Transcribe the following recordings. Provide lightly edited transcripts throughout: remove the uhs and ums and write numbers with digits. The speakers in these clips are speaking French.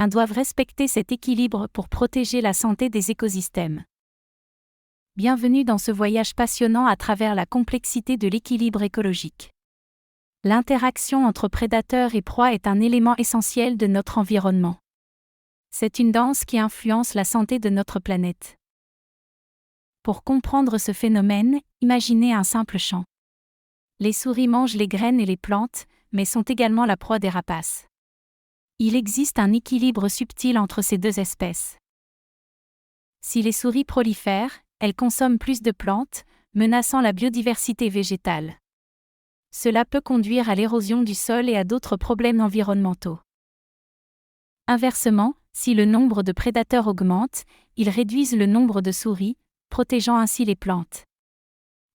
doivent respecter cet équilibre pour protéger la santé des écosystèmes. Bienvenue dans ce voyage passionnant à travers la complexité de l'équilibre écologique. L'interaction entre prédateurs et proies est un élément essentiel de notre environnement. C'est une danse qui influence la santé de notre planète. Pour comprendre ce phénomène, imaginez un simple champ. Les souris mangent les graines et les plantes, mais sont également la proie des rapaces. Il existe un équilibre subtil entre ces deux espèces. Si les souris prolifèrent, elles consomment plus de plantes, menaçant la biodiversité végétale. Cela peut conduire à l'érosion du sol et à d'autres problèmes environnementaux. Inversement, si le nombre de prédateurs augmente, ils réduisent le nombre de souris, protégeant ainsi les plantes.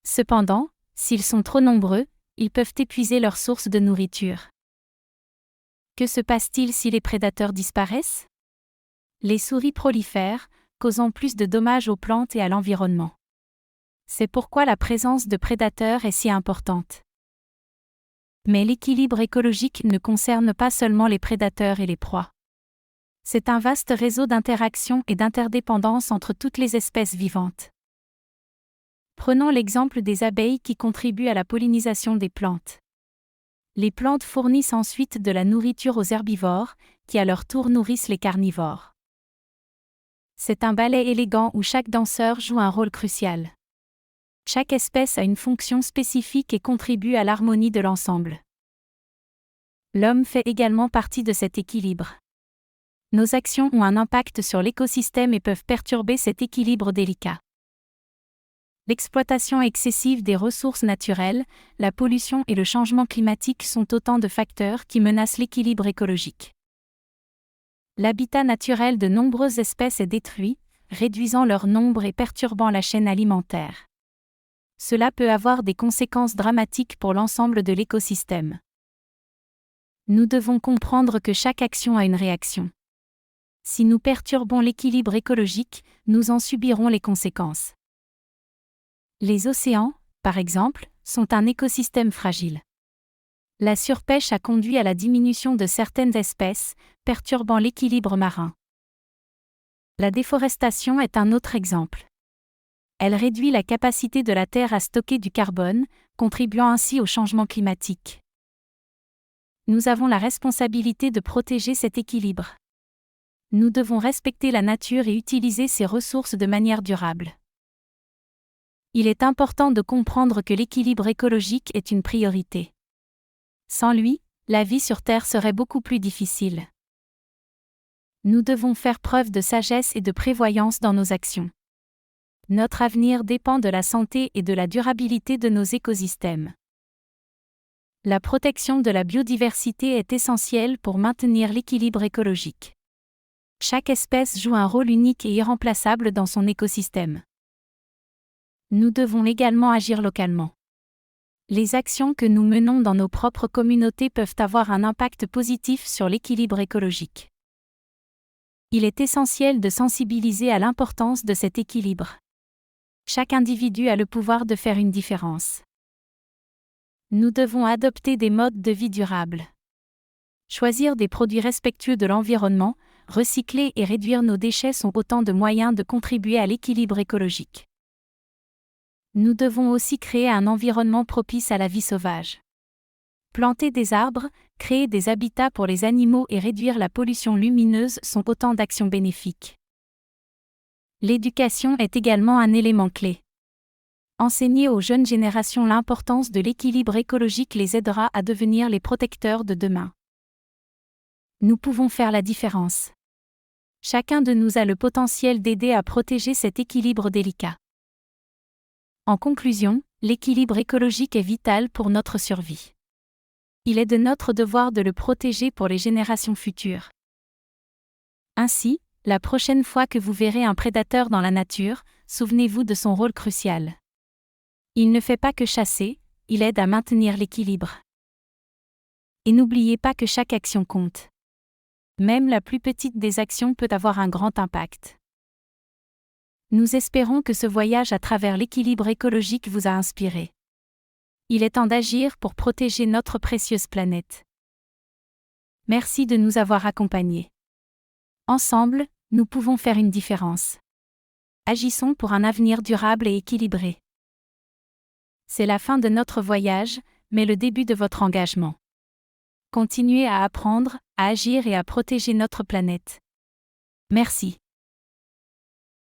Cependant, s'ils sont trop nombreux, ils peuvent épuiser leur source de nourriture. Que se passe-t-il si les prédateurs disparaissent? Les souris prolifèrent, causant plus de dommages aux plantes et à l'environnement. C'est pourquoi la présence de prédateurs est si importante. Mais l'équilibre écologique ne concerne pas seulement les prédateurs et les proies. C'est un vaste réseau d'interactions et d'interdépendance entre toutes les espèces vivantes. Prenons l'exemple des abeilles qui contribuent à la pollinisation des plantes. Les plantes fournissent ensuite de la nourriture aux herbivores, qui à leur tour nourrissent les carnivores. C'est un ballet élégant où chaque danseur joue un rôle crucial. Chaque espèce a une fonction spécifique et contribue à l'harmonie de l'ensemble. L'homme fait également partie de cet équilibre. Nos actions ont un impact sur l'écosystème et peuvent perturber cet équilibre délicat. L'exploitation excessive des ressources naturelles, la pollution et le changement climatique sont autant de facteurs qui menacent l'équilibre écologique. L'habitat naturel de nombreuses espèces est détruit, réduisant leur nombre et perturbant la chaîne alimentaire. Cela peut avoir des conséquences dramatiques pour l'ensemble de l'écosystème. Nous devons comprendre que chaque action a une réaction. Si nous perturbons l'équilibre écologique, nous en subirons les conséquences. Les océans, par exemple, sont un écosystème fragile. La surpêche a conduit à la diminution de certaines espèces, perturbant l'équilibre marin. La déforestation est un autre exemple. Elle réduit la capacité de la Terre à stocker du carbone, contribuant ainsi au changement climatique. Nous avons la responsabilité de protéger cet équilibre. Nous devons respecter la nature et utiliser ses ressources de manière durable. Il est important de comprendre que l'équilibre écologique est une priorité. Sans lui, la vie sur Terre serait beaucoup plus difficile. Nous devons faire preuve de sagesse et de prévoyance dans nos actions. Notre avenir dépend de la santé et de la durabilité de nos écosystèmes. La protection de la biodiversité est essentielle pour maintenir l'équilibre écologique. Chaque espèce joue un rôle unique et irremplaçable dans son écosystème. Nous devons également agir localement. Les actions que nous menons dans nos propres communautés peuvent avoir un impact positif sur l'équilibre écologique. Il est essentiel de sensibiliser à l'importance de cet équilibre. Chaque individu a le pouvoir de faire une différence. Nous devons adopter des modes de vie durables. Choisir des produits respectueux de l'environnement, recycler et réduire nos déchets sont autant de moyens de contribuer à l'équilibre écologique. Nous devons aussi créer un environnement propice à la vie sauvage. Planter des arbres, créer des habitats pour les animaux et réduire la pollution lumineuse sont autant d'actions bénéfiques. L'éducation est également un élément clé. Enseigner aux jeunes générations l'importance de l'équilibre écologique les aidera à devenir les protecteurs de demain. Nous pouvons faire la différence. Chacun de nous a le potentiel d'aider à protéger cet équilibre délicat. En conclusion, l'équilibre écologique est vital pour notre survie. Il est de notre devoir de le protéger pour les générations futures. Ainsi, la prochaine fois que vous verrez un prédateur dans la nature, souvenez-vous de son rôle crucial. Il ne fait pas que chasser, il aide à maintenir l'équilibre. Et n'oubliez pas que chaque action compte. Même la plus petite des actions peut avoir un grand impact. Nous espérons que ce voyage à travers l'équilibre écologique vous a inspiré. Il est temps d'agir pour protéger notre précieuse planète. Merci de nous avoir accompagnés. Ensemble, nous pouvons faire une différence. Agissons pour un avenir durable et équilibré. C'est la fin de notre voyage, mais le début de votre engagement. Continuez à apprendre, à agir et à protéger notre planète. Merci.